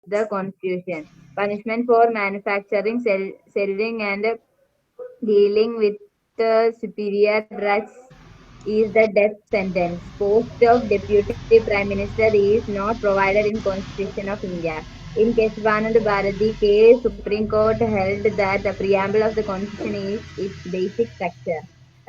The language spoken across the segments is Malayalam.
the Constitution. Punishment for manufacturing, selling, and dealing with superior drugs is the death sentence. Post of Deputy Prime Minister is not provided in Constitution of India. In Keshwanand Bharati case, Supreme Court held that the preamble of the Constitution is its basic structure.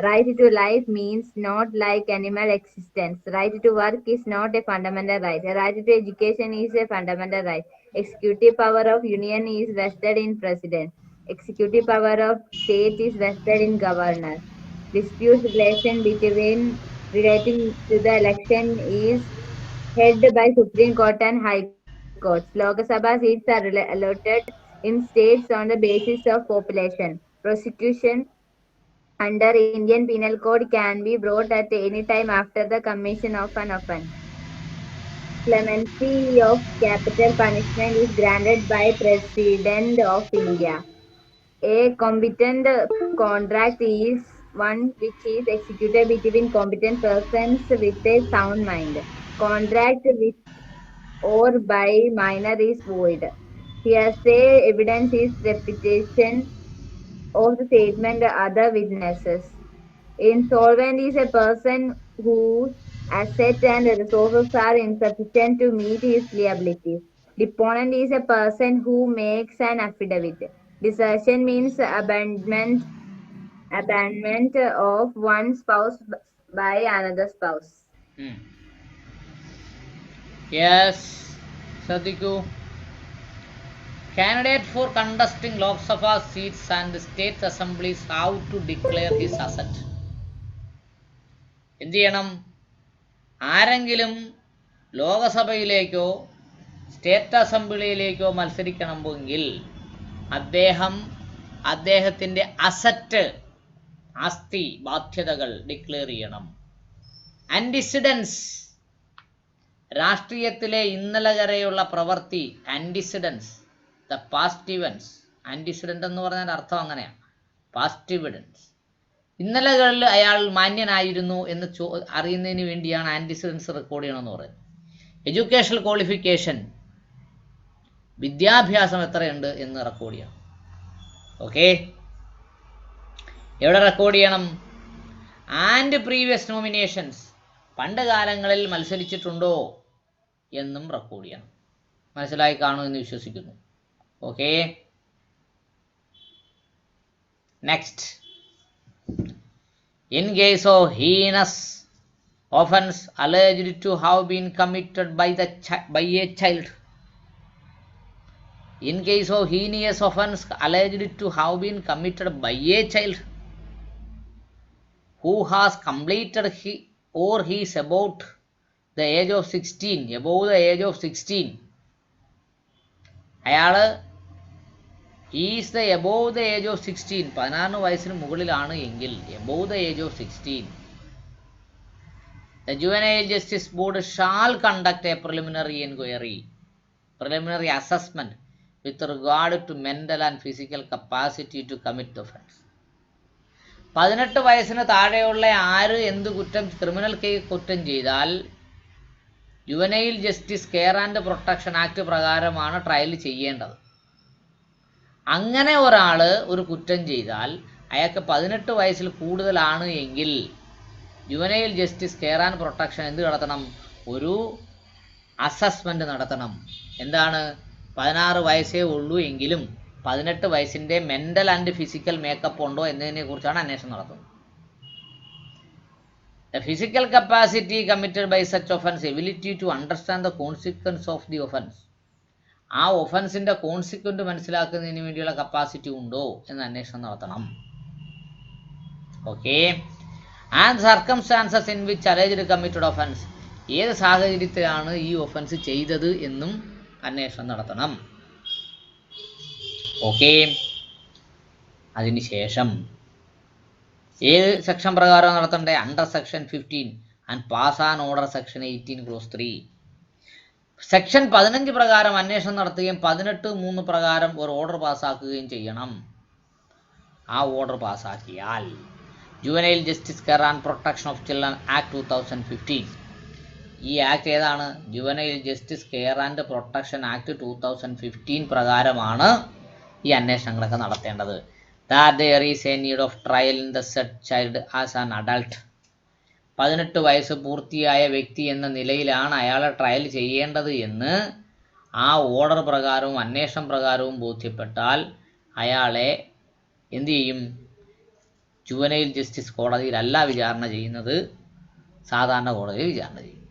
Right to life means not like animal existence. Right to work is not a fundamental right. Right to education is a fundamental right. Executive power of union is vested in president. Executive power of state is vested in governor. Disputes relating to the election is heard by Supreme Court and High Courts. Lok Sabha seats are allotted in states on the basis of population. Prosecution under Indian Penal Code can be brought at any time after the commission of an offence. Clemency of capital punishment is granted by President of India. A competent contract is one which is executed between competent persons with a sound mind. Contract with or by minor is void. Hearsay evidence is repetition of the statement of other witnesses. Insolvent is a person whose assets and resources are insufficient to meet his liabilities. Deponent is a person who makes an affidavit. Desertion means abandonment of one spouse by another spouse. Hmm. Yes, ശ്രദ്ധിക്കൂ. Candidate for contesting Lok Sabha seats and state assemblies have to declare his asset. എന്ത് ചെയ്യണം? ആരെങ്കിലും ലോകസഭയിലേക്കോ സ്റ്റേറ്റ് അസംബ്ലിയിലേക്കോ മത്സരിക്കണമെങ്കിൽ അദ്ദേഹം അദ്ദേഹത്തിൻ്റെ അസറ്റ്, ആസ്തി, ബാധ്യതകൾ ഡിക്ലെയർ ചെയ്യണം. ആൻറ്റിസിഡൻസ്, രാഷ്ട്രീയത്തിലെ ഇന്നലെ വരെയുള്ള പ്രവൃത്തി, ആൻറ്റിസിഡൻസ്, ദ പാസ്റ്റ് ഇവൻസ്. ആൻറ്റിസിഡൻ്റ് എന്ന് പറഞ്ഞാൽ അർത്ഥം അങ്ങനെയാണ്, പാസ്റ്റ് ഇവിഡൻസ്. ഇന്നലകളിൽ അയാൾ മാന്യനായിരുന്നു എന്ന് അറിയുന്നതിന് വേണ്ടിയാണ് ആൻറ്റിസിഡൻസ് റെക്കോർഡ് ചെയ്യണമെന്ന് പറയുന്നത്. എഡ്യൂക്കേഷണൽ ക്വാളിഫിക്കേഷൻ, വിദ്യാഭ്യാസം എത്രയുണ്ട് എന്ന് റെക്കോർഡ് ചെയ്യണം. ഓക്കെ, എവിടെ റെക്കോർഡ് ചെയ്യണം? ആൻഡ് പ്രീവിയസ് നോമിനേഷൻസ്, പണ്ട് കാലങ്ങളിൽ മത്സരിച്ചിട്ടുണ്ടോ എന്നും റെക്കോർഡ് ചെയ്യണം. മനസ്സിലായി കാണുമെന്ന് വിശ്വസിക്കുന്നു. Okay, next. In case of heinous offense alleged to have been committed by a child. In case of heinous offense alleged to have been committed by a child who has completed he is about the age of 16, above the age of 16. അയാൾ is the above the age of 16, 16 വയസ്സിന് മുകളിലാണ് എങ്കിൽ, above the age of 16, the juvenile justice board shall conduct a preliminary enquiry, preliminary assessment with regard to mental and physical capacity to commit offence. 18 വയസ്സിന് താഴെയുള്ള ആര് എന്ത് കുറ്റം, ക്രിമിനൽ കുറ്റം ചെയ്താൽ juvenile justice care and protection act പ്രകാരമാണ് ട്രയൽ ചെയ്യേണ്ടത്. അങ്ങനെ ഒരാൾ ഒരു കുറ്റം ചെയ്താൽ അയാൾക്ക് 18 വയസ്സിൽ കൂടുതലാണ് എങ്കിൽ juvenile justice care and protection എന്ത് നടത്തണം? ഒരു അസസ്മെൻ്റ് നടത്തണം. എന്താണ്? 16 വയസ്സേ ഉള്ളൂ എങ്കിലും 18 വയസ്സിൻ്റെ മെൻ്റൽ ആൻഡ് ഫിസിക്കൽ മേക്കപ്പ് ഉണ്ടോ എന്നതിനെക്കുറിച്ചാണ് അന്വേഷണം നടത്തുന്നത്. The physical capacity committed by such offence, ability to understand the consequence of the offence, ആ ഒഫൻസിൻ്റെ കോൺസിക്വൻറ്റ് മനസ്സിലാക്കുന്നതിന് വേണ്ടിയുള്ള കപ്പാസിറ്റി ഉണ്ടോ എന്ന് അന്വേഷണം നടത്തണം. Okay, and circumstances in which alleged committed offence, ഏത് സാഹചര്യത്തിലാണ് ഈ ഒഫൻസ് ചെയ്തത് എന്നും അന്വേഷണം നടത്തണം. ഓക്കെ, അതിനുശേഷം ഏത് സെക്ഷൻ പ്രകാരം നടത്തണ്ടേ? Under section 15 and pass an order section 18 clause 3. Section 15 പ്രകാരം അന്വേഷണം നടത്തുകയും 18(3) പ്രകാരം ഒരു ഓർഡർ പാസ്സാക്കുകയും ചെയ്യണം. ആ ഓർഡർ പാസ്സാക്കിയാൽ juvenile justice care and protection of children act 2015, ഈ ആക്ട് ഏതാണ്? Juvenile justice care and protection act 2015 പ്രകാരമാണ് ഈ അന്വേഷണങ്ങളൊക്കെ നടത്തേണ്ടത്. That there is a need of trial in the said child as an adult. 18 വയസ്സ് പൂർത്തിയായ വ്യക്തി എന്ന നിലയിലാണ് അയാളെ ട്രയൽ ചെയ്യേണ്ടത് എന്ന് ആ ഓർഡർ പ്രകാരവും അന്വേഷണം പ്രകാരവും ബോധ്യപ്പെട്ടാൽ അയാളെ എന്തു ചെയ്യും? ജുവനൈൽ ജസ്റ്റിസ് കോടതിയിലല്ല വിചാരണ ചെയ്യുന്നത്, സാധാരണ കോടതിയിൽ വിചാരണ ചെയ്യും.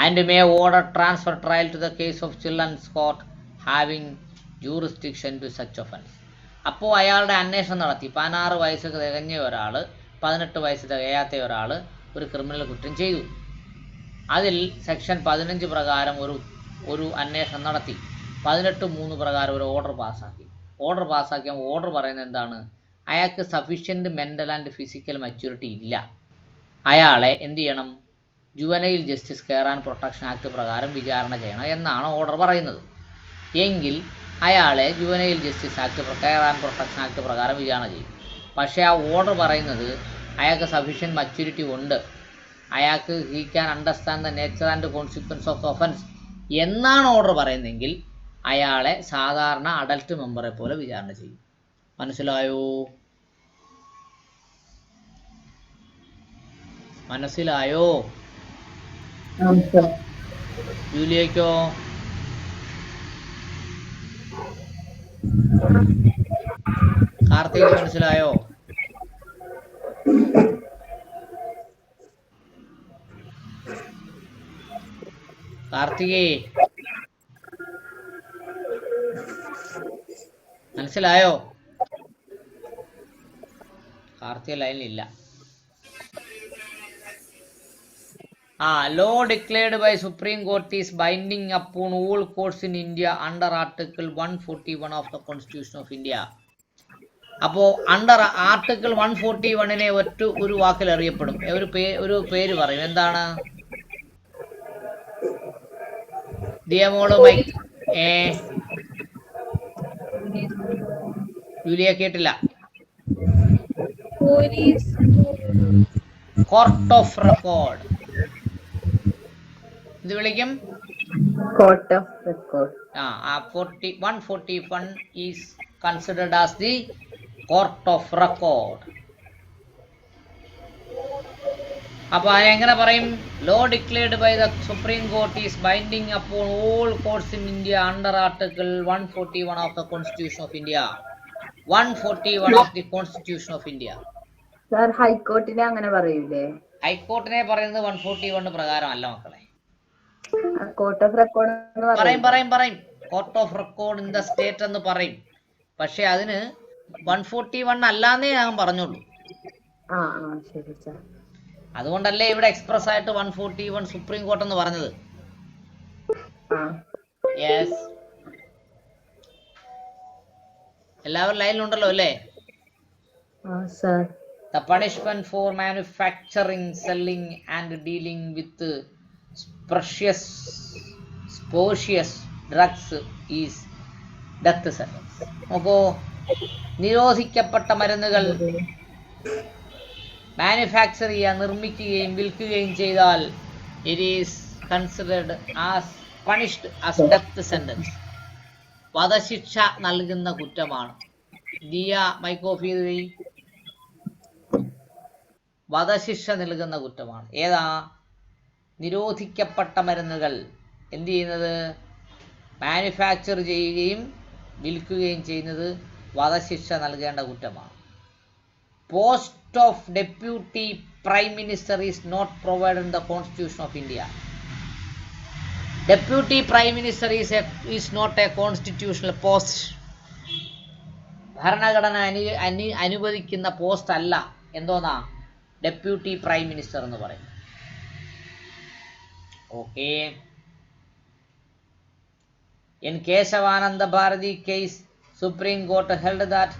And may order transfer trial to the case of children's court having jurisdiction to such offence. അപ്പോൾ അയാളുടെ അന്വേഷണം നടത്തി 16 വയസ്സ് തികഞ്ഞ ഒരാൾ, 18 വയസ്സ് തികയാത്ത ഒരാൾ ഒരു ക്രിമിനൽ കുറ്റം ചെയ്തു. അതിൽ സെക്ഷൻ 15 പ്രകാരം ഒരു അന്വേഷണം നടത്തി. 18(3) പ്രകാരം ഒരു ഓർഡർ പാസ്സാക്കി. ഓർഡർ പറയുന്നത് എന്താണ്? അയാൾക്ക് sufficient mental and physical maturity ഇല്ല, അയാളെ എന്ത് ചെയ്യണം? Juvenile justice care and protection act പ്രകാരം വിചാരണ ചെയ്യണം എന്നാണ് ഓർഡർ പറയുന്നത്. എങ്കിൽ അയാളെ juvenile justice care and protection act പ്രകാരം വിചാരണ ചെയ്യും. പക്ഷേ ആ ഓർഡർ പറയുന്നത് അയാൾക്ക് സഫീഷ്യൻറ്റ് മച്യൂരിറ്റി ഉണ്ട്, അയാൾക്ക് he can understand the nature and consequence of the offence എന്നാണ് ഓർഡർ പറയുന്നതെങ്കിൽ അയാളെ സാധാരണ അഡൽട്ട് മെമ്പറെ പോലെ വിചാരണ ചെയ്യും. മനസ്സിലായോ? ജൂലിയക്കോ? കാർത്തിക് മനസ്സിലായോ? കാർത്തികേ മനസ്സിലായോ? Karthika ലൈനിലില്ല. Law declared by Supreme Court is binding upon all courts in India under Article 141 of the Constitution of India. അപ്പോൾ അണ്ടർ ആർട്ടിക്കിൾ 141 ഒരു വാക്കിൽ അറിയപ്പെടും, ഒരു പേര് പറയും. എന്താണ്? ദിയമോള് മൈക്ക് ജൂലിയ കേട്ടില്ല. Court of record. ഇത് വിളിക്കും court of record. 141 is considered as the court of record. അപ്പൊ അതെങ്ങനെ പറയും? Law declared by the supreme court is binding upon all courts in India under article 141 of the constitution of India. 141 of the constitution of India. Sir, ഹൈക്കോർട്ടിനെ അങ്ങനെ പറയൂലേ? ഹൈക്കോർട്ടിനെ പറയുന്നത് 141 പ്രകാരം അല്ല മക്കളെ. കോർട്ട് ഓഫ് റെക്കോർഡ് പറയും. Court of record in the state എന്ന് പറയും. പക്ഷെ അതിന് 141 അല്ലാന്നേ ഞാൻ പറഞ്ഞോളൂ. ശരി സർ. അതുകൊണ്ടല്ലേ ഇവിടെ എക്സ്പ്രസ് ആയിട്ട് 141 സുപ്രീം കോർട്ട് എന്ന് പറഞ്ഞത്. യെസ്, എല്ലാവരും ലൈനിലുണ്ടല്ലോ അല്ലേ? The punishment for manufacturing, selling and dealing with spurious drugs is death sentence. നോക്കൂ, നിരോധിക്കപ്പെട്ട മരുന്നുകൾ മാനുഫാക്ചർ ചെയ്യുക, നിർമ്മിക്കുകയും വിൽക്കുകയും ചെയ്താൽ it is considered as punished as death sentence. വധശിക്ഷ നൽകുന്ന കുറ്റമാണ്. ദിയ മൈക്ക് ഓഫ് ചെയ്ത് പോയി. വധശിക്ഷ നൽകുന്ന കുറ്റമാണ്. ഏതാ? നിരോധിക്കപ്പെട്ട മരുന്നുകൾ എന്ത് ചെയ്യുന്നത്? മാനുഫാക്ചർ ചെയ്യുകയും വിൽക്കുകയും ചെയ്യുന്നത് വധശിക്ഷ നൽകേണ്ട കുറ്റമാണ്. Post of deputy prime minister is not provided in the constitution of India. Deputy prime minister is not a constitutional post. ഭരണഘടന അനുവദിക്കുന്ന പോസ്റ്റ് അല്ല. എന്തോന്നാ? ഡെപ്യൂട്ടി പ്രൈം മിനിസ്റ്റർ എന്ന് പറയും. Okay. In Kesavananda Bharati case, Supreme Court held that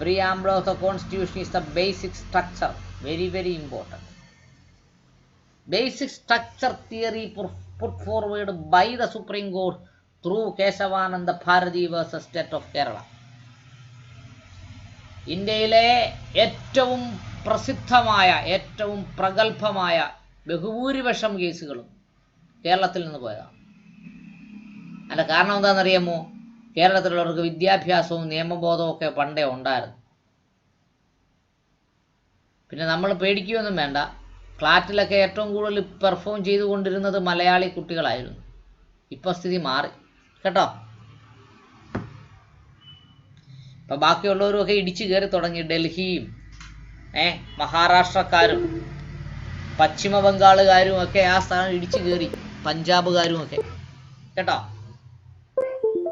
preamble of the Constitution is the basic structure. Very, very important. Basic structure theory put forward by the Supreme Court through Kesavananda Bharati versus State of Kerala. ഇന്ത്യയിലെ ഏറ്റവും പ്രസിദ്ധമായ, ഏറ്റവും പ്രഗത്ഭമായ ബഹുഭൂരിപക്ഷം കേസുകളും കേരളത്തിൽ നിന്ന് പോയതാണ്. അതിൻ്റെ കാരണം എന്താണെന്നറിയാമോ? കേരളത്തിലുള്ളവർക്ക് വിദ്യാഭ്യാസവും നിയമബോധവും ഒക്കെ പണ്ടേ ഉണ്ടായിരുന്നു. പിന്നെ നമ്മൾ പേടിക്കുകയൊന്നും വേണ്ട. ഫ്ലാറ്റിലൊക്കെ ഏറ്റവും കൂടുതൽ പെർഫോം ചെയ്തുകൊണ്ടിരുന്നത് മലയാളി കുട്ടികളായിരുന്നു. ഇപ്പോൾ സ്ഥിതി മാറി കേട്ടോ. ഇപ്പം ബാക്കിയുള്ളവരുമൊക്കെ ഇടിച്ചു കയറി തുടങ്ങി. ഡൽഹിയും മഹാരാഷ്ട്രക്കാരും പശ്ചിമ ബംഗാളുകാരും ഒക്കെ ആ സ്ഥാനം ഇടിച്ചു കയറി, പഞ്ചാബുകാരും ഒക്കെ കേട്ടോ.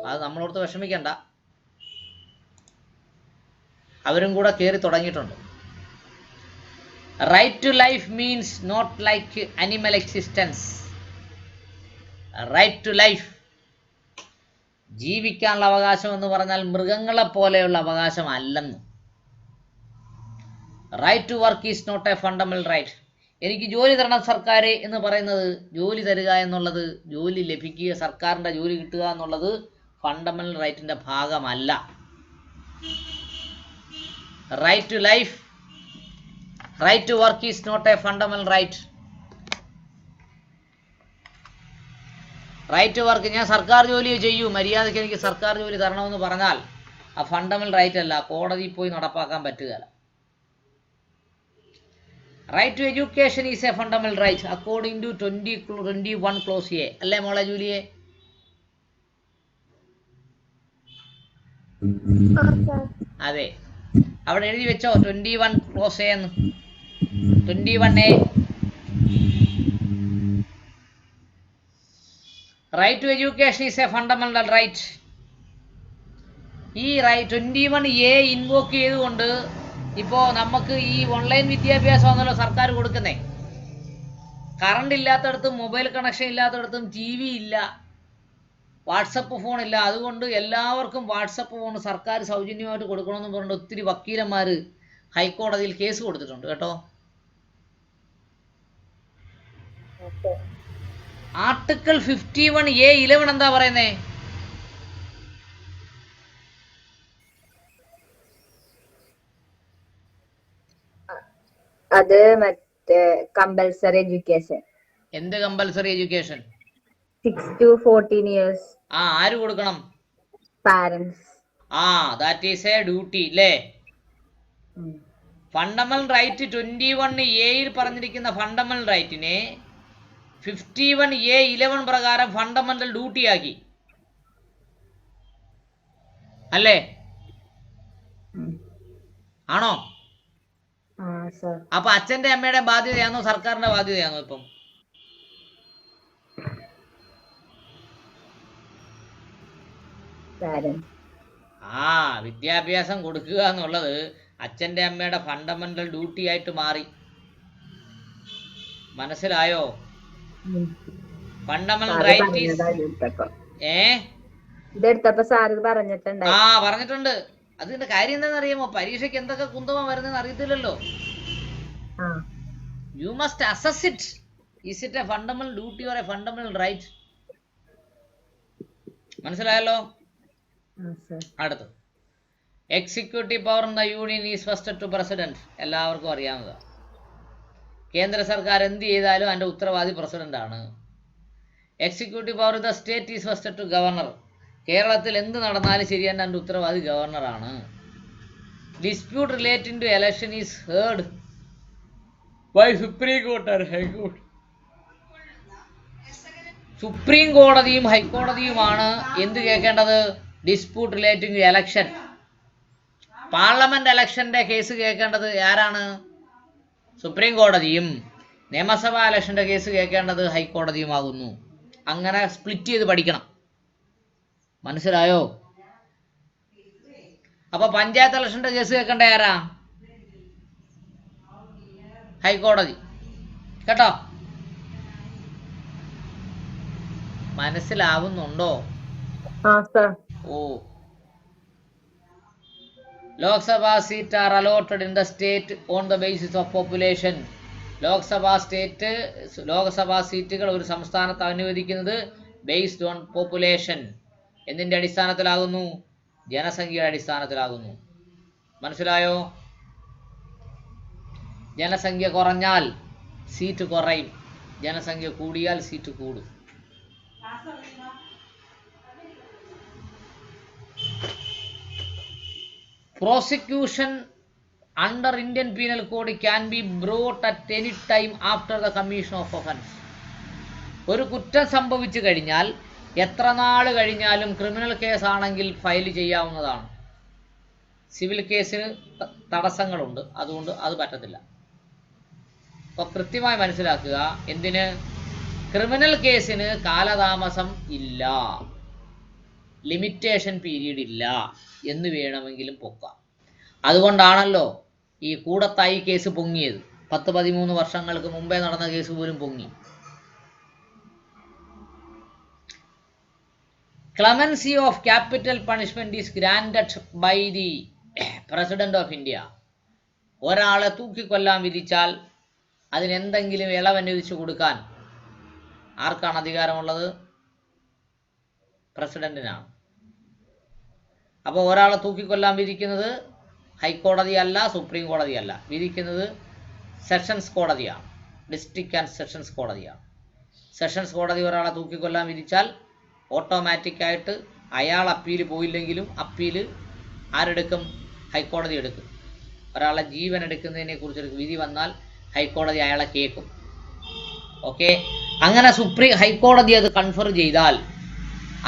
അത് നമ്മളോർത്ത് വിഷമിക്കണ്ട, അവരും കൂടെ കയറി തുടങ്ങിയിട്ടുണ്ട്. Right to life means not like animal existence. Right to life, ജീവിക്കാനുള്ള അവകാശം എന്ന് പറഞ്ഞാൽ മൃഗങ്ങളെ പോലെയുള്ള അവകാശം അല്ലെന്ന്. Right to work is not a fundamental right. എനിക്ക് ജോലി തരണം സർക്കാർ എന്ന് പറയുന്നത്, ജോലി തരിക എന്നുള്ളത്, ജോലി ലഭിക്കുക, സർക്കാരിൻ്റെ ജോലി കിട്ടുക എന്നുള്ളത് ഫണ്ടമെന്റൽ റൈറ്റിൻ്റെ ഭാഗമല്ല. Right to life, right to work is not a fundamental right. Right to work, ഞാൻ സർക്കാർ ജോലി ചെയ്യൂ, മര്യാദയ്ക്ക് എനിക്ക് സർക്കാർ ജോലി തരണമെന്ന് പറഞ്ഞാൽ ആ ഫണ്ടമെന്റൽ റൈറ്റ് അല്ല, കോടതിയിൽ പോയി നടപ്പാക്കാൻ പറ്റുകയില്ല. Right to education is a fundamental right according to 21 clause A. അല്ലേ മോളെ ജൂലിയെ? അതെ, അവിടെ എഴുതി വെച്ചോ 21 ക്ലോസ് എ എന്ന്. 21A. Right to education is a fundamental right. ഈ റൈറ്റ് 21A ഇൻവോക്ക് ചെയ്തുകൊണ്ട് ഇപ്പോൾ നമുക്ക് ഈ ഓൺലൈൻ വിദ്യാഭ്യാസമാണല്ലോ സർക്കാർ കൊടുക്കുന്നേ. കറണ്ട് ഇല്ലാത്തടത്തും മൊബൈൽ കണക്ഷൻ ഇല്ലാത്തടത്തും TV ഇല്ല, വാട്സപ്പ് ഫോൺ ഇല്ല. അതുകൊണ്ട് എല്ലാവർക്കും വാട്സപ്പ് ഫോൺ സർക്കാർ സൗജന്യമായിട്ട് കൊടുക്കണമെന്ന് പറഞ്ഞിട്ട് ഒത്തിരി വക്കീലന്മാർ ഹൈക്കോടതിയിൽ കേസ് കൊടുത്തിട്ടുണ്ട് കേട്ടോ. ആർട്ടിക്കിൾ 51A(11) എന്താ പറയുന്നേ? അത് മറ്റേ കമ്പൽസറി എഡ്യൂക്കേഷൻ. എന്ത് കമ്പൽസറി എഡ്യൂക്കേഷൻ? 6 to 14 years. ആര് കൊടുക്കണം? Parents. That is A duty അല്ലേ? ഫണ്ടമെന്റൽ റൈറ്റ് 21A പറഞ്ഞിരിക്കുന്ന ഫണ്ടമെന്റൽ റൈറ്റിനെ 51A(11) പ്രകാരം ഫണ്ടമെന്റൽ ഡ്യൂട്ടി ആക്കി അല്ലേ? ആണോ? അപ്പൊ അച്ഛന്റെ അമ്മയുടെ ബാധ്യതയാണോ സർക്കാരിന്റെ ബാധ്യതയാണോ ഇപ്പം? വിദ്യാഭ്യാസം കൊടുക്കുക എന്നുള്ളത് അച്ഛന്റെ അമ്മയുടെ ഫണ്ടമെന്റൽ ഡ്യൂട്ടി ആയിട്ട് മാറി. മനസ്സിലായോ? ഫണ്ടമെന്റൽ റൈറ്റ് പറഞ്ഞിട്ടുണ്ട്. അതിന്റെ കാര്യം എന്താണെന്ന് അറിയാമോ? പരീക്ഷയ്ക്ക് എന്തൊക്കെ കുന്തമ വരുന്നതെന്ന് അറിയത്തില്ലല്ലോ. You must assess it. Is it a fundamental duty or a fundamental right? മനസ്സിലായല്ലോ? അടുത്ത്, executive power in the union is vested to president. എല്ലാവർക്കും അറിയാവുന്നതാണ്. കേന്ദ്ര സർക്കാർ എന്ത് ചെയ്താലും അതിന്റെ ഉത്തരവാദി പ്രസിഡന്റ് ആണ്. Executive power the state is vested to governor. കേരളത്തിൽ എന്ത് നടന്നാലും ശരി തന്നെ അതിന്റെ ഉത്തരവാദി ഗവർണറാണ്. Dispute relating to election is heard by supreme court and high court. Supreme കോടതിയും ഹൈക്കോടതിയുമാണ് എന്ത് കേൾക്കേണ്ടത്? Dispute relating to election. Parliament ഇലക്ഷന്റെ കേസ് കേൾക്കേണ്ടത് ആരാണ്? സുപ്രീം കോടതിയും. നിയമസഭാ ഇലക്ഷന്റെ കേസ് കേൾക്കേണ്ടത് ഹൈക്കോടതിയുമാകുന്നു. അങ്ങനെ സ്പ്ലിറ്റ് ചെയ്ത് പഠിക്കണം. മനസ്സിലായോ? അപ്പൊ പഞ്ചായത്ത് ഇലക്ഷന്റെ കേസ് കേൾക്കേണ്ട ആരാ? ഹൈക്കോടതി. കേട്ടോ? മനസ്സിലാവുന്നുണ്ടോ? ഓ. Lok Sabha seat are allotted in the state on the basis of population. Lok Sabha സീറ്റുകൾ ഒരു സംസ്ഥാനത്ത് അനുവദിക്കുന്നത് ബേസ്ഡ് ഓൺ പോപ്പുലേഷൻ. എന്തിന്റെ അടിസ്ഥാനത്തിലാകുന്നു? ജനസംഖ്യയുടെ അടിസ്ഥാനത്തിലാകുന്നു. മനസ്സിലായോ? ജനസംഖ്യ കുറഞ്ഞാൽ സീറ്റ് കുറയും, ജനസംഖ്യ കൂടിയാൽ സീറ്റ് കൂടും. Prosecution under Indian Penal Code can be brought at any time after the commission of offence. ഒരു കുറ്റം സംഭവിച്ചു കഴിഞ്ഞാൽ എത്ര നാൾ കഴിഞ്ഞാലും ക്രിമിനൽ കേസ് ആണെങ്കിൽ ഫയൽ ചെയ്യാവുന്നതാണ്. സിവിൽ കേസിന് തടസ്സങ്ങളുണ്ട്, അതുകൊണ്ട് അത് പറ്റത്തില്ല. അപ്പോൾ കൃത്യമായി മനസ്സിലാക്കുക, എന്തിന്? ക്രിമിനൽ കേസിന് കാലതാമസം ഇല്ല, ലിമിറ്റേഷൻ പീരീഡ് ഇല്ല എന്ന് വേണമെങ്കിലും പൊക്കാം. അതുകൊണ്ടാണല്ലോ ഈ കൂടത്തായി കേസ് പൊങ്ങിയത്. 10-13 വർഷങ്ങൾക്ക് മുമ്പേ നടന്ന കേസ് പോലും പൊങ്ങി. Clemency of capital punishment is granted by the President of India. ഒരാളെ തൂക്കിക്കൊല്ലാൻ വിധിച്ചാൽ അതിനെന്തെങ്കിലും ഇളവ് അനുവദിച്ചു കൊടുക്കാൻ ആർക്കാണ് അധികാരമുള്ളത്? പ്രസിഡന്റിനാണ്. അപ്പോൾ ഒരാളെ തൂക്കിക്കൊല്ലാൻ വിധിക്കുന്നത് ഹൈക്കോടതിയല്ല, സുപ്രീം കോടതിയല്ല, വിധിക്കുന്നത് സെഷൻസ് കോടതിയാണ്, ഡിസ്ട്രിക്ട് ആൻഡ് സെഷൻസ് കോടതിയാണ്. സെഷൻസ് കോടതി ഒരാളെ തൂക്കിക്കൊല്ലാൻ വിധിച്ചാൽ ഓട്ടോമാറ്റിക്കായിട്ട് അയാൾ അപ്പീൽ പോയില്ലെങ്കിലും അപ്പീൽ ആരെടുക്കും? ഹൈക്കോടതി എടുക്കും. ഒരാളെ ജീവൻ എടുക്കുന്നതിനെ കുറിച്ചൊരു വിധി വന്നാൽ ഹൈക്കോടതി അയാളെ കേൾക്കും. ഓക്കെ, അങ്ങനെ ഹൈക്കോടതി അത് കൺഫർ ചെയ്താൽ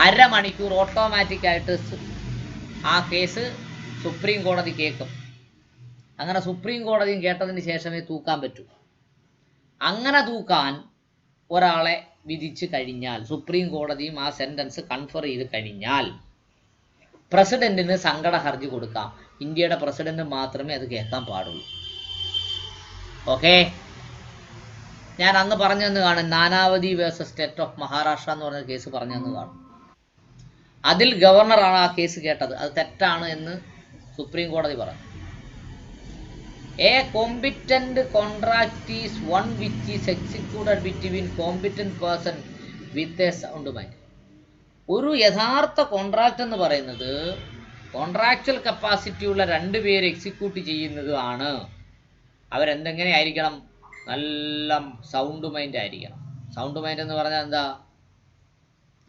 അരമണിക്കൂർ ഓട്ടോമാറ്റിക്കായിട്ട് ആ കേസ് സുപ്രീം കോടതി കേൾക്കും. അങ്ങനെ സുപ്രീം കോടതിയും കേട്ടതിന് ശേഷമേ തൂക്കാൻ പറ്റൂ. അങ്ങനെ തൂക്കാൻ ഒരാളെ വിധിച്ചു കഴിഞ്ഞാൽ, സുപ്രീം കോടതിയും ആ സെന്റൻസ് കൺഫർ ചെയ്ത് കഴിഞ്ഞാൽ പ്രസിഡന്റിന് സങ്കട ഹർജി കൊടുക്കാം. ഇന്ത്യയുടെ പ്രസിഡന്റ് മാത്രമേ അത് കേൾക്കാൻ പാടുള്ളൂ. ഓക്കെ, ഞാൻ അന്ന് പറഞ്ഞെന്ന് കാണും, Nanavati versus state of Maharashtra എന്ന് പറഞ്ഞ കേസ് പറഞ്ഞെന്ന് കാണും. അതിൽ ഗവർണറാണ് ആ കേസ് കേട്ടത്. അത് തെറ്റാണ് എന്ന് സുപ്രീം കോടതി പറഞ്ഞു. A competent contract is one which is executed between competent person with a sound mind. ഒരു യഥാർത്ഥ കോൺട്രാക്റ്റ് എന്ന് പറയുന്നത് കോൺട്രാക്ച്വൽ കപ്പാസിറ്റി ഉള്ള 2 പേര് എക്സിക്യൂട്ട് ചെയ്യുന്നത് ആണ്. അവരെന്തെങ്ങനെ ആയിരിക്കണം? നല്ല സൗണ്ട് മൈൻഡ് ആയിരിക്കണം. സൗണ്ട് മൈൻഡ് എന്ന് പറഞ്ഞാൽ എന്താ?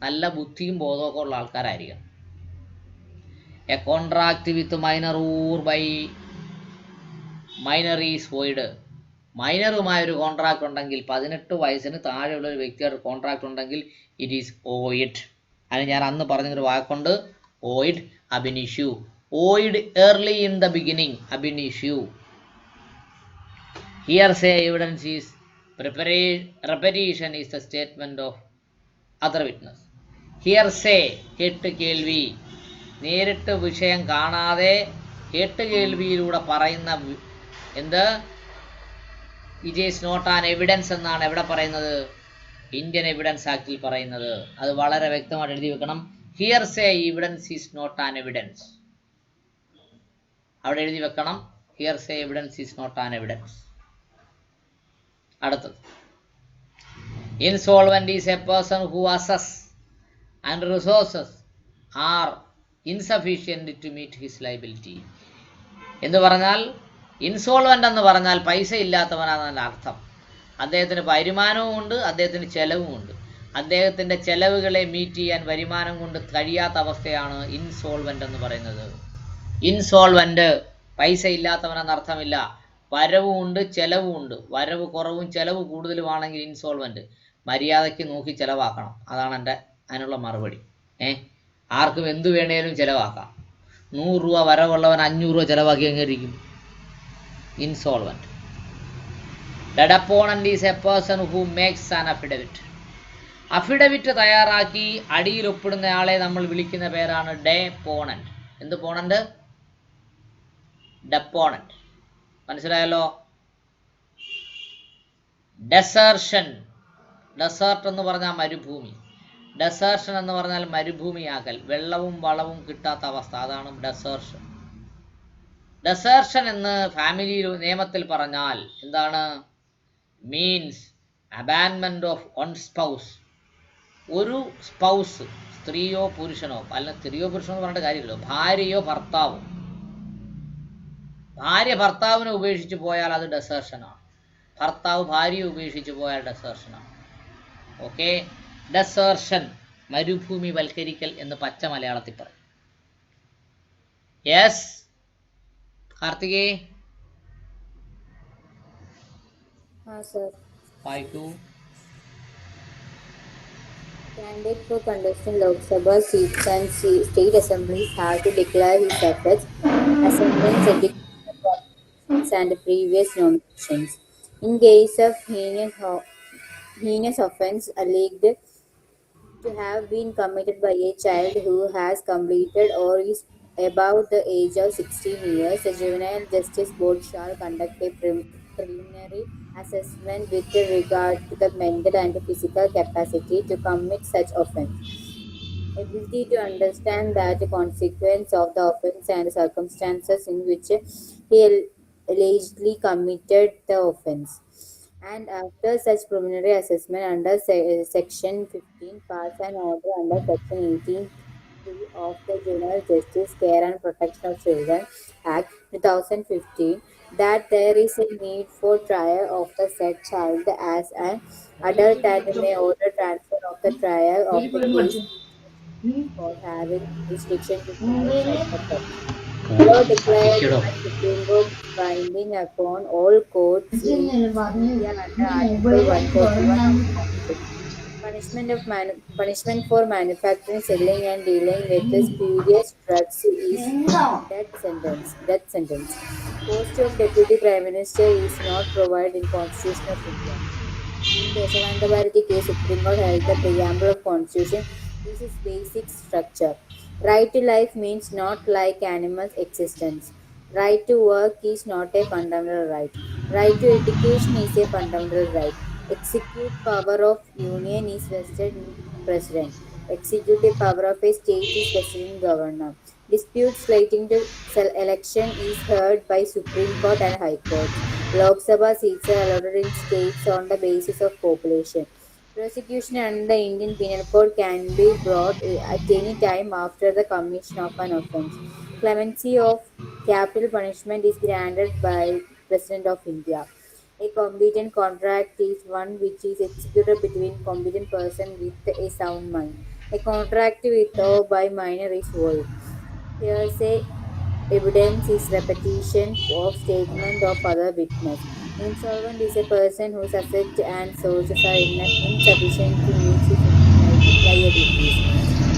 നല്ല ബുദ്ധിയും ബോധമൊക്കെ ഉള്ള ആൾക്കാരായിരിക്കണം. A contract with minor or by minor is void. മൈനറുമായൊരു കോൺട്രാക്ട് ഉണ്ടെങ്കിൽ, 18 വയസ്സിന് താഴെയുള്ള ഒരു വ്യക്തിയുടെ കോൺട്രാക്ട് ഉണ്ടെങ്കിൽ ഇറ്റ് ഈസ് ഓയിഡ്. അതിന് ഞാൻ അന്ന് പറഞ്ഞൊരു വാക്കുണ്ട്, void ab initio. Void early in the beginning, ab initio. Hearsay evidence is repetition is the statement of other witness. Hearsay കേട്ട് കേൾവി, നേരിട്ട് വിഷയം കാണാതെ കേട്ട് കേൾവിയിലൂടെ പറയുന്ന എന്ത്? It is not an evidence എന്നാണ് എവിടെ പറയുന്നത്? ഇന്ത്യൻ എവിഡൻസ് ആക്ടിൽ പറയുന്നത്. അത് വളരെ വ്യക്തമായിട്ട് എഴുതി വെക്കണം. Hearsay evidence is not an evidence. അവിടെ എഴുതി വെക്കണം, hearsay evidence is not an evidence. അടുത്തത്, insolvent is a person who അസസ് and resources are insufficient to meet his liability. എന്ന് പറഞ്ഞാൽ ഇൻസോൾവെന്റ് എന്ന് പറഞ്ഞാൽ പൈസ ഇല്ലാത്തവനാണെന്നതിൻ്റെ അർത്ഥം. അദ്ദേഹത്തിന് വരുമാനവും ഉണ്ട്, അദ്ദേഹത്തിന് ചെലവും ഉണ്ട്. അദ്ദേഹത്തിൻ്റെ ചെലവുകളെ മീറ്റ് ചെയ്യാൻ വരുമാനം കൊണ്ട് കഴിയാത്ത അവസ്ഥയാണ് ഇൻസോൾവെന്റ് എന്ന് പറയുന്നത്. ഇൻസോൾവെന്റ് പൈസ ഇല്ലാത്തവനെന്ന് അർത്ഥമില്ല. വരവും ഉണ്ട്, ചെലവും ഉണ്ട്. വരവ് കുറവും ചെലവ് കൂടുതലുമാണെങ്കിൽ ഇൻസോൾവെന്റ്. മര്യാദയ്ക്ക് നോക്കി ചിലവാക്കണം. അതാണ് അതിനുള്ള മറുപടി. ആർക്കും എന്തു വേണേലും ചിലവാക്കാം. 100 രൂപ വരവുള്ളവൻ 500 രൂപ ചിലവാക്കി എങ്ങനെയിരിക്കും? Insolvent. Dead opponent is a person who makes an affidavit. Affidavit തയ്യാറാക്കി അടിയിൽ ഒപ്പിടുന്നയാളെ നമ്മൾ വിളിക്കുന്ന പേരാണ് ഡെപ്പോണന്റ്. എന്ത് പോണന്റ്? ഡെപ്പോണന്റ്. മനസ്സിലായല്ലോ? ഡെസേർഷൻ. ഡെസേർട്ട് എന്ന് പറഞ്ഞാൽ മരുഭൂമി. ഡെസേർഷൻ എന്ന് പറഞ്ഞാൽ മരുഭൂമിയാക്കൽ, വെള്ളവും വളവും കിട്ടാത്ത അവസ്ഥ. അതാണ് ഡെസേർഷൻ. ഡെസേർഷൻ എന്ന് ഫാമിലി നിയമത്തിൽ പറഞ്ഞാൽ എന്താണ്? മീൻസ് അബാൻമെന്റ് ഓഫ് വൺ സ്പൗസ്. ഒരു സ്പൗസ്, സ്ത്രീയോ പുരുഷനോ, അല്ല സ്ത്രീയോ പുരുഷനോ എന്ന് പറഞ്ഞിട്ട് കാര്യമില്ലല്ലോ, ഭാര്യയോ ഭർത്താവോ. ഭാര്യ ഭർത്താവിനെ ഉപേക്ഷിച്ച് പോയാൽ അത് ഡെസേർഷനാണ്. ഭർത്താവ് ഭാര്യയെ ഉപേക്ഷിച്ച് പോയാൽ ഡെസേർഷനാണ്. ഓക്കെ, ഡെസേർഷൻ മരുഭൂമി വൽക്കരിക്കൽ എന്ന് പച്ച മലയാളത്തിൽ പറയും. യെസ് കാർത്തികേ Sir. വായിക്കൂ. Candidate for contesting Lok Sabha seats and state assemblies have to declare his efforts, ascendance, education, qualifications, and previous nominations. In case of heinous offence alleged to have been committed by a child who has completed or is above the age of 16 years, the Juvenile Justice Board shall conduct a preliminary assessment with regard to the mental and physical capacity to commit such offence. Ability to understand that the consequence of the offence and circumstances in which he allegedly committed the offence. And after such preliminary assessment under Section 15, pass an order under Section 18(3) of the Juvenile Justice Care and Protection of Children Act 2015 that there is a need for trial of the said child as an adult and may order transfer of the trial of the case for having jurisdiction to try such offence. The law declared by Supreme Court binding upon all courts in India under Article 141 of the Constitution. Punishment for manufacturing, selling, and dealing with the spurious drugs is death sentence. Death sentence. Post of Deputy Prime Minister is not provided in Constitution of India. In Kesavananda Bharati case, Supreme Court held the preamble of Constitution is its basic structure. Right to life means not like animals' existence. Right to work is not a fundamental right. Right to education is a fundamental right. Executive power of union is vested in president. Executive power of a state is vested in governor. Disputes relating to election is heard by Supreme Court and High Courts. Lok Sabha seats are allotted in states on the basis of population. Prosecution under the Indian Penal Code can be brought at any time after the commission of an offence. Clemency of capital punishment is granted by President of India. A competent contract is one which is executed between competent person with a sound mind. A contract with or by minor is void. Hearsay evidence is repetition of statement of other witness. Insolvent is a person whose assets and sources are insufficient to meet his liabilities.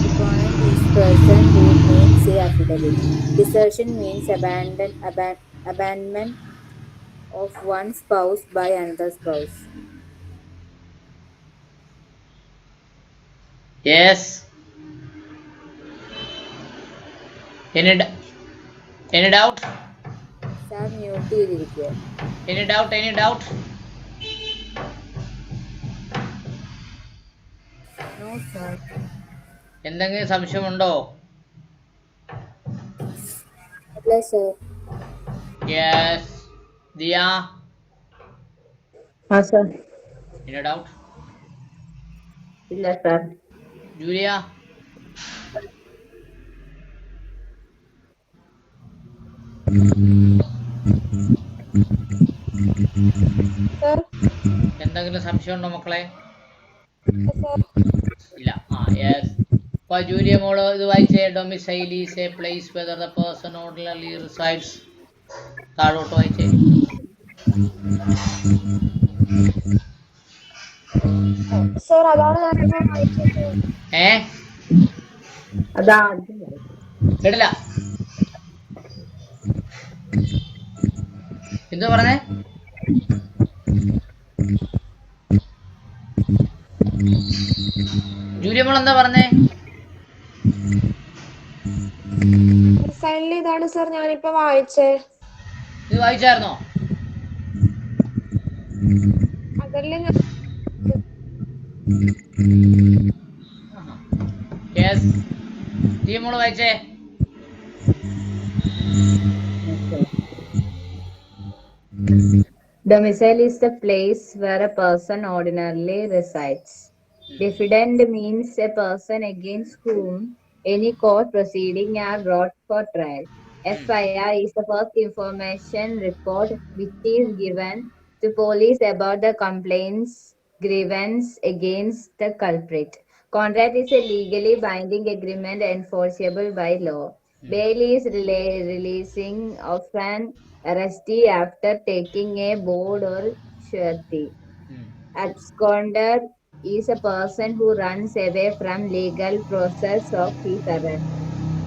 Deponent is person who makes a affidavit. Desertion means abandonment of one spouse by another spouse. Yes. Any d- any doubt? Sir mute ചെയ്തിരിക്കുക. Any doubt? Any doubt? No sir. എന്തെങ്കിലും സംശയമുണ്ടോ? അല്ല sir. Yes. Dia? Sir. Any doubt? ഇല്ല സാർ. Julia? സർ എന്തെങ്കിലും സംശയമുണ്ടോ മക്കളെ? ഇല്ല. യെസ്. അപ്പൊ ജൂലിയ മോള് ഇത് വായിച്ചേ. Domicile is A place whether the person ordinary resides. താഴോട്ട് വായിച്ചേ. സർ അതാണ് ഞാൻ വായിച്ചത്. അതാ കേട്ടില്ല. എന്താ പറഞ്ഞേ? ജൂലിയ മോൾ എന്താ പറഞ്ഞേ? സൈനിൽ ഇതാണ് സർ ഞാനിപ്പോ വായിച്ചേ. ഇത് വായിച്ചായിരുന്നോ? അതല്ലേ യെസ്. ജി മോള് വായിച്ചേ. Domicile is the place where a person ordinarily resides. Defendant means a person against whom any court proceeding are brought for trial. FIR is the first information report which is given to police about the complaints grievance against the culprit. Contract is a legally binding agreement enforceable by law. Bail is releasing of an arrestee after taking a bond or surety. Absconder is a person who runs away from legal process of his arrest.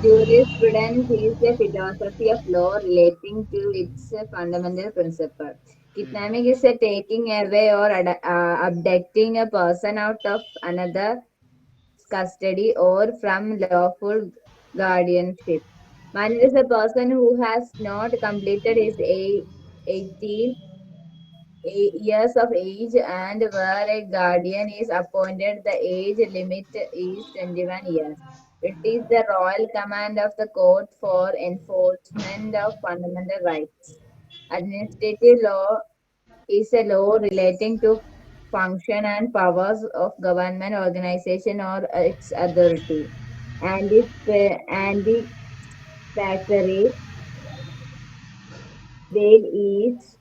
Jurisprudence is a philosophy of law relating to its fundamental principle. Kidnapping is a taking away or abducting a person out of another custody or from lawful guardianship. Minor is a person who has not completed his 18 years of age and where a guardian is appointed, the age limit is 21 years. It is the royal command of the court for enforcement of fundamental rights. Administrative law is a law relating to function and powers of government organization or its authority. And the factory bail is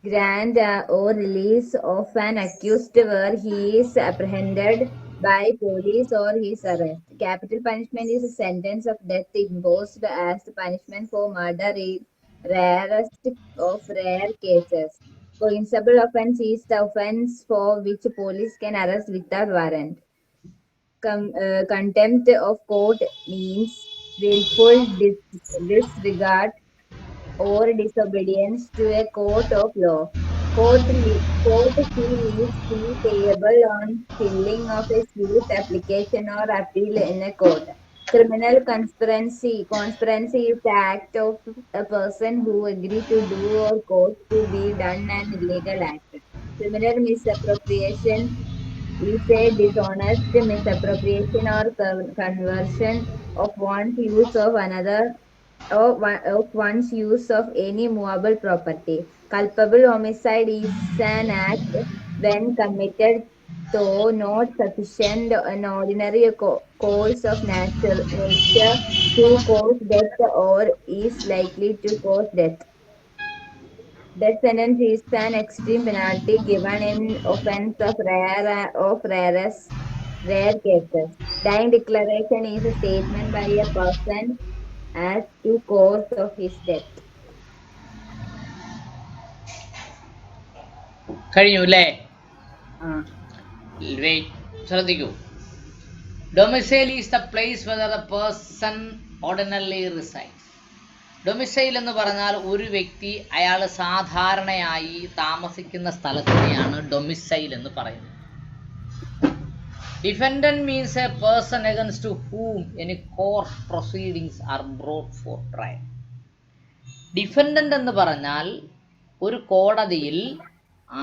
grant or release of an accused where he is apprehended by police or his arrest. Capital punishment is a sentence of death imposed as punishment for murder in rarest of rare cases. Coincidental offense is the offense for which police can arrest without warrant. Contempt of court means willful disregard or disobedience to a court of law. Court fee is fee payable on filing of a suit application or appeal in a court. Criminal conspiracy is the act of a person who agree to do or cause to be done an illegal act. Criminal misappropriation is a dishonest misappropriation or conversion of one's use of another of one's use of any movable property. Culpable homicide is an act when committed though not sufficient in ordinary course of nature to cause death or is likely to cause death. Death sentence is an extreme penalty given in offense of rare cases. Dying declaration is a statement by a person as to cause of his death. കഴിഞ്ഞു അല്ലേ? ആ ശ്രദ്ധിക്കൂ. Domicile is the place where the person ordinarily reside. Domicile എന്ന് പറഞ്ഞാൽ ഒരു വ്യക്തി അയാൾ സാധാരണയായി താമസിക്കുന്ന സ്ഥലത്തിനെയാണ് ഡൊമിസൈൽ എന്ന് പറയുന്നത്. Defendant means a person against whom any court proceedings are brought for trial. Defendant എന്ന് പറഞ്ഞാൽ ഒരു കോടതിയിൽ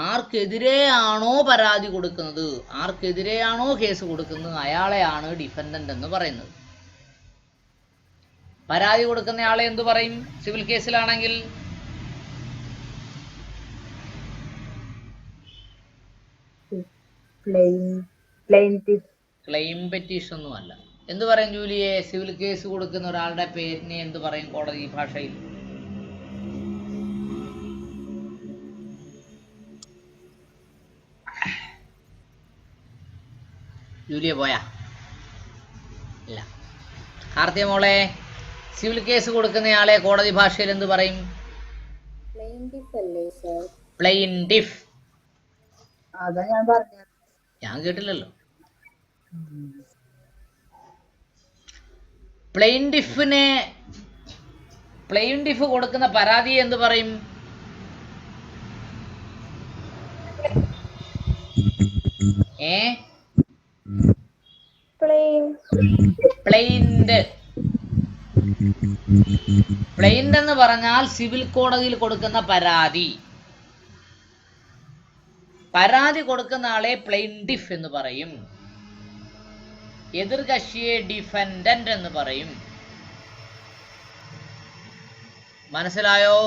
ആർക്കെതിരെയാണോ പരാതി കൊടുക്കുന്നത്, ആർക്കെതിരെയാണോ കേസ് കൊടുക്കുന്നത്, അയാളെയാണ് ഡിഫൻഡന്റ് എന്ന് പറയുന്നത്. പരാതി കൊടുക്കുന്നയാളെ എന്തു പറയും സിവിൽ കേസിലാണെങ്കിൽ? ക്ലെയിം പെറ്റീഷൻ ഒന്നുമല്ല. എന്ത് പറയും ജൂലിയെ? സിവിൽ കേസ് കൊടുക്കുന്ന ഒരാളുടെ പേരിനെ എന്ത് പറയും കോടതി ഭാഷയിൽ? ജൂലിയ പോയാ? ഇല്ല. കാർത്തിക മോളെ, സിവിൽ കേസ് കൊടുക്കുന്നയാളെ കോടതി ഭാഷയിൽ എന്ത് പറയും? പ്ലെയിൻറ്റിഫ്. ഞാൻ കേട്ടില്ലല്ലോ. പ്ലെയിൻറ്റിഫ് കൊടുക്കുന്ന പരാതി എന്ത് പറയും? പ്ലെയിൻറ്റ്. പ്ലെയിൻറ്റ് എന്ന് പറഞ്ഞാൽ സിവിൽ കോടതിയിൽ കൊടുക്കുന്ന പരാതി. പരാതി കൊടുക്കുന്ന ആളെ പ്ലെയിൻറ്റിഫ് എന്ന് പറയും. എതിർകക്ഷിയെ ഡിഫൻഡന്റ് എന്ന് പറയും. മനസ്സിലായോ?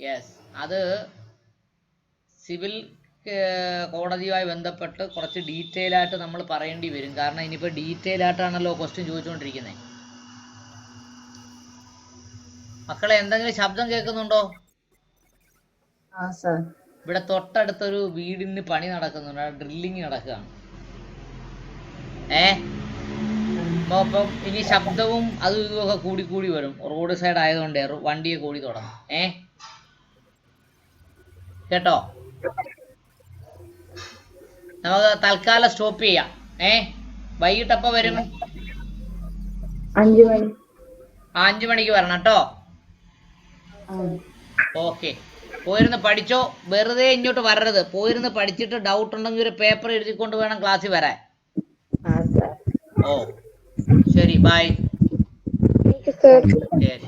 യെസ്. അത് സിവിൽ കോടതിയുമായി ബന്ധപ്പെട്ട് കുറച്ച് ഡീറ്റെയിൽ ആയിട്ട് നമ്മൾ പറയേണ്ടി വരും. കാരണം ഇനിയിപ്പോൾ ഡീറ്റെയിൽ ആയിട്ടാണല്ലോ ക്വസ്റ്റ്യൻ ചോദിച്ചുകൊണ്ടിരിക്കുന്നത്. മക്കളെ, എന്തെങ്കിലും ശബ്ദം കേൾക്കുന്നുണ്ടോ? ഇവിടെ തൊട്ടടുത്തൊരു വീടിന് പണി നടക്കുന്നുണ്ട്, ഡ്രില്ലിങ് നടക്കുകയാണ്. അപ്പം ഇനി ശബ്ദവും അതും ഇതുമൊക്കെ കൂടി വരും. റോഡ് സൈഡ് ആയതുകൊണ്ട് വണ്ടിയെ കൂടി തുടങ്ങും. കേട്ടോ? നമുക്ക് തൽക്കാലം സ്റ്റോപ്പ് ചെയ്യാം. വൈകിട്ടപ്പോ വരും? 5 മണി. 5 മണിക്ക് വരണം കേട്ടോ. ഓക്കെ, പോയിരുന്ന് പഠിച്ചോ, വെറുതെ ഇങ്ങോട്ട് വരരുത്. പോയിരുന്ന് പഠിച്ചിട്ട് ഡൗട്ട് ഉണ്ടെങ്കിൽ ഒരു പേപ്പർ എഴുതിക്കൊണ്ട് വേണം ക്ലാസ്സിൽ വരാൻ. ഓ ശരി, ബൈ. സർ. ശരി.